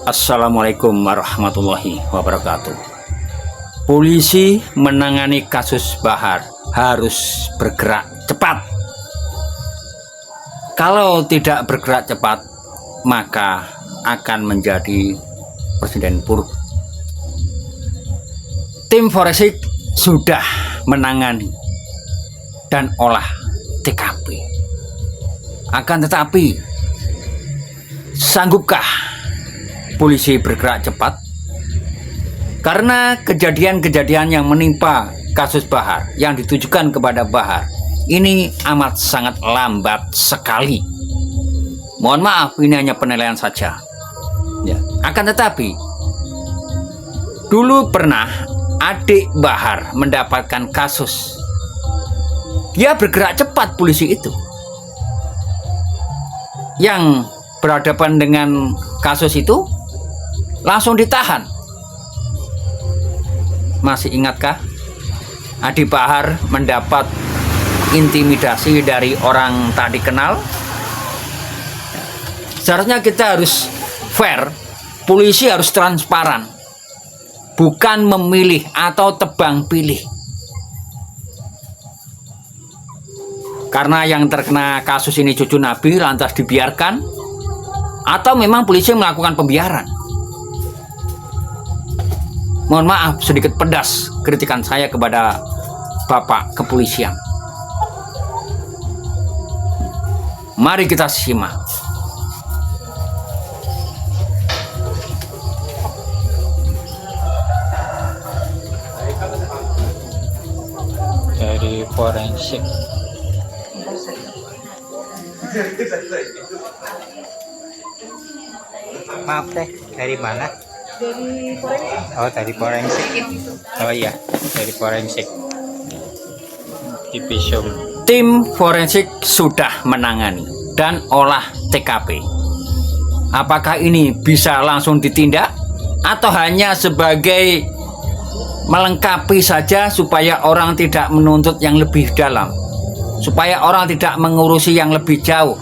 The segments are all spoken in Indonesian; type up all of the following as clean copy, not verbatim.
Assalamualaikum warahmatullahi wabarakatuh. Polisi menangani kasus Bahar harus bergerak cepat. Kalau tidak bergerak cepat, maka akan menjadi presiden buruk. Tim forensik sudah menangani dan olah TKP. Akan tetapi, sanggupkah polisi bergerak cepat? Karena kejadian-kejadian yang menimpa kasus Bahar yang ditujukan kepada Bahar ini amat sangat lambat sekali. Mohon maaf, ini hanya penilaian saja. Ya. Akan tetapi, dulu pernah adik Bahar mendapatkan kasus. Dia bergerak cepat polisi itu. Yang berhadapan dengan kasus itu langsung ditahan. Masih ingatkah? Adik Bahar mendapat intimidasi dari orang tak dikenal. Seharusnya kita harus fair, polisi harus transparan, bukan memilih atau tebang pilih. Karena yang terkena kasus ini cucu Nabi lantas dibiarkan, atau memang polisi melakukan pembiaran. Mohon maaf sedikit pedas kritikan saya kepada Bapak Kepolisian. Mari kita simak. Dari forensik. Maaf teh, dari mana? Dari forensik. Oh, dari forensik. Oh iya, dari forensik. Divisum. Tim forensik sudah menangani dan olah TKP. Apakah ini bisa langsung ditindak atau hanya sebagai melengkapi saja supaya orang tidak menuntut yang lebih dalam, supaya orang tidak mengurusi yang lebih jauh,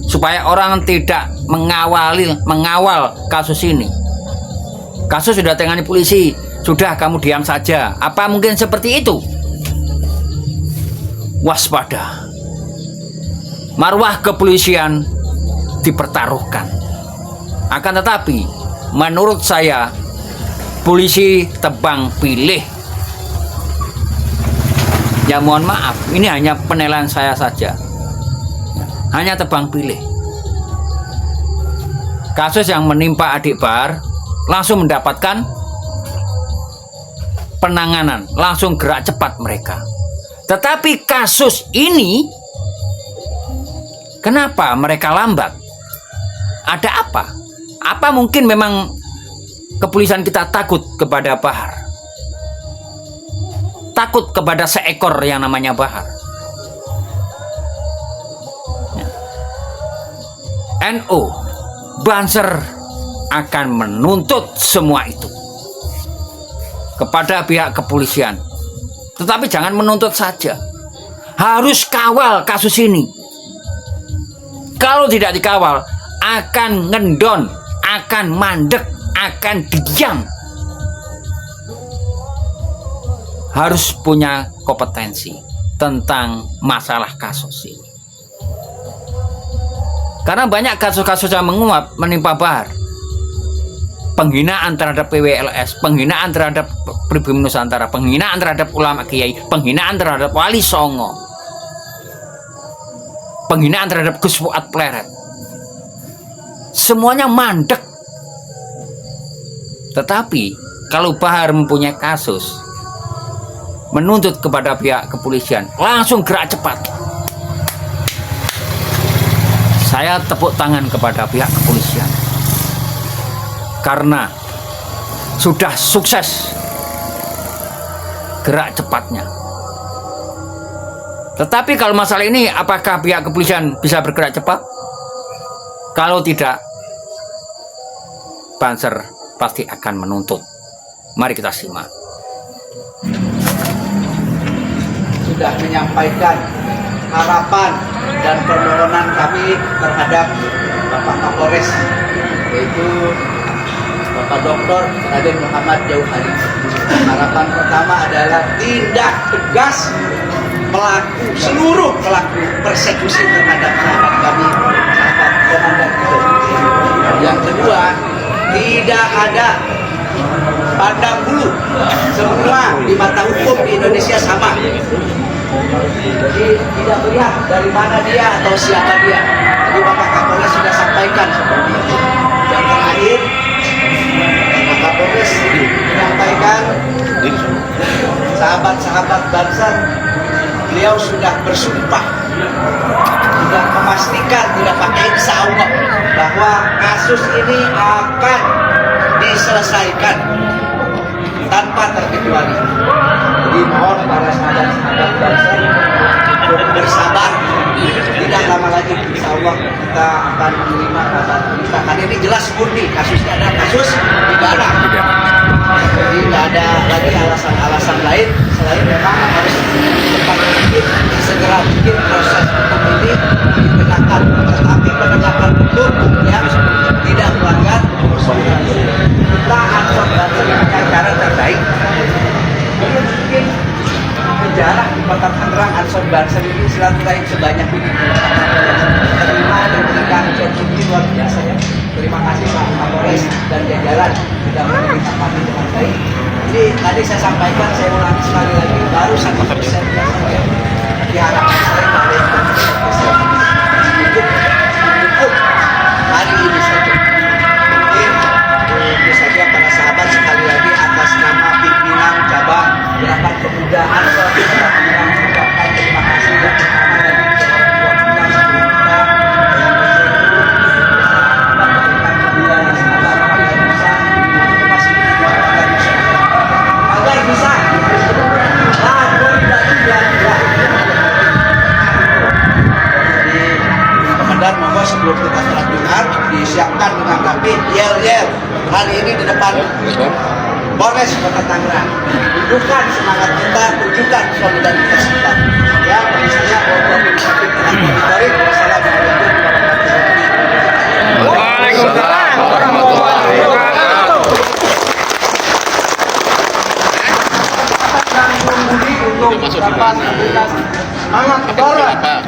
supaya orang tidak mengawal kasus ini. Kasus sudah tangani polisi, sudah kamu diam saja. Apa mungkin seperti itu? Waspada. Marwah kepolisian dipertaruhkan. Akan tetapi, menurut saya, polisi tebang pilih. Ya mohon maaf, ini hanya penilaian saya saja. Hanya tebang pilih. Kasus yang menimpa adik Bahar langsung mendapatkan penanganan, langsung gerak cepat mereka. Tetapi kasus ini, kenapa mereka lambat? Ada apa? Apa mungkin memang kepolisian kita takut kepada Bahar? Takut kepada seekor yang namanya Bahar? NU, Banser akan menuntut semua itu kepada pihak kepolisian. Tetapi jangan menuntut saja. Harus kawal kasus ini. Kalau tidak dikawal, akan ngendon, akan mandek, akan diam. Harus punya kompetensi tentang masalah kasus ini. Karena banyak kasus-kasus yang menguap menimpa Bahar. Penghinaan terhadap PWLS, penghinaan terhadap Pribumi Nusantara, penghinaan terhadap ulama kiai, penghinaan terhadap Wali Songo, penghinaan terhadap Gus Fuad Pleret. Semuanya mandek. Tetapi kalau Bahar mempunyai kasus, menuntut kepada pihak kepolisian, langsung gerak cepat. Saya tepuk tangan kepada pihak kepolisian. Karena sudah sukses gerak cepatnya. Tetapi kalau masalah ini, apakah pihak kepolisian bisa bergerak cepat? Kalau tidak, Banser pasti akan menuntut. Mari kita simak. Sudah menyampaikan harapan dan permohonan kami terhadap Bapak Kapolres, yaitu Bapak Dr. Raden Muhammad Jauhari. Harapan pertama adalah tindak tegas seluruh pelaku persekusi terhadap sahabat kami, sahabat Komandan Tito. Yang kedua, tidak ada pandang bulu, semua di mata hukum di Indonesia sama. Jadi tidak melihat dari mana dia atau siapa dia. Jadi Bapak Kapolres sudah sampaikan seperti itu. Yang terakhir, Bapak Kapolres menyampaikan sahabat-sahabat bangsa, beliau sudah bersumpah, sudah memastikan, tidak pakai insya Allah, bahwa kasus ini akan diselesaikan tanpa terkecuali. Jadi mohon para sahabat-sahabat bangsa untuk bersabar. Tidak lama lagi insya Allah kita akan menerima kabar berita. Karena ini jelas murni kasusnya adalah kasus pidana. Jadi tidak ada lagi alasan-alasan lain selain memang harus cepat mungkin, segera mungkin proses hukum ini ditegakkan. Tetapi penegakan hukum yang tidak melanggar prosedur. Kita akan dengan cara terbaik. Mungkin jarak di Kota Tangerang Ansor Banser ini silaturahim sebanyak ini. Terima dan memberikan contoh luar biasa ya. Terima kasih Pak Kapolres dan jajaran sudah menerima kami dengan baik. Jadi tadi saya sampaikan, saya ulangi sekali lagi, baru 1% saja. Jadi harapan saya pada yang cukup hari ini saja. Mungkin itu saja para sahabat, sekali lagi atas nama pimpinan cabang Gerakan Pemuda Ansor Kota Tangerang mengucapkan terima kasih yang pertama dari orang tua kita sebelum kita yang agar bisa Komandan, monggo sebelum kita sholat Jumat disiapkan dengan rapi yel-yel hari ini di depan Polres Kota Tangerang. Tunjukkan semangat kita, tunjukkan solidaritas kita. Ya, bagi saya Waalaikumsalam warahmatullahi wabarakatuh. Untuk dapat memberikan semangat udara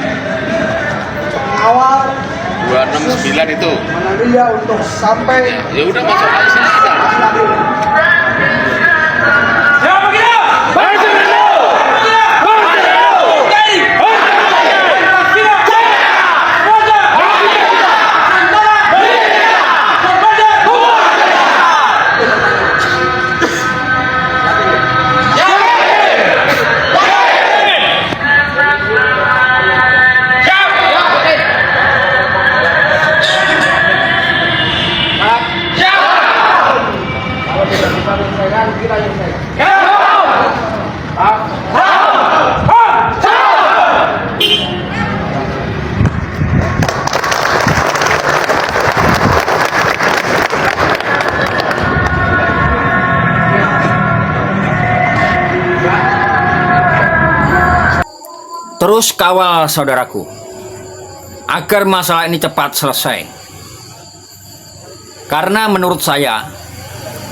mengawal 269 itu. mana dia untuk sampai Ya udah masuk aja sini aja. Terus kawal saudaraku, agar masalah ini cepat selesai. Karena menurut saya,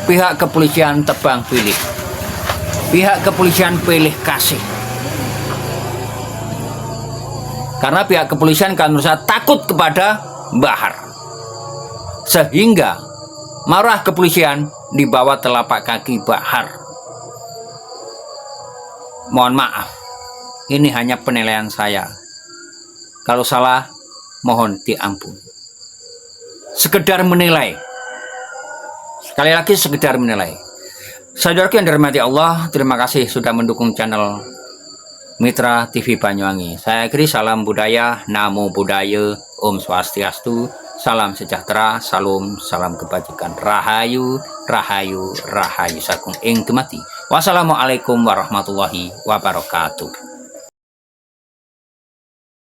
pihak kepolisian tebang pilih. Pihak kepolisian pilih kasih. Karena pihak kepolisian kan merasa takut kepada Bahar. Sehingga marah kepolisian di bawah telapak kaki Bahar. Mohon maaf. Ini hanya penilaian saya. Kalau salah, mohon diampuni. Sekedar menilai. Sekali lagi sekedar menilai. Saudaraku yang dirahmati Allah, terima kasih sudah mendukung channel Mitra TV Banyuwangi. Saya akhiri salam budaya, namo buddhaya, Om Swastiastu, salam sejahtera, salam kebajikan, rahayu, rahayu, rahayu sagung ing dumati. Wassalamualaikum warahmatullahi wabarakatuh.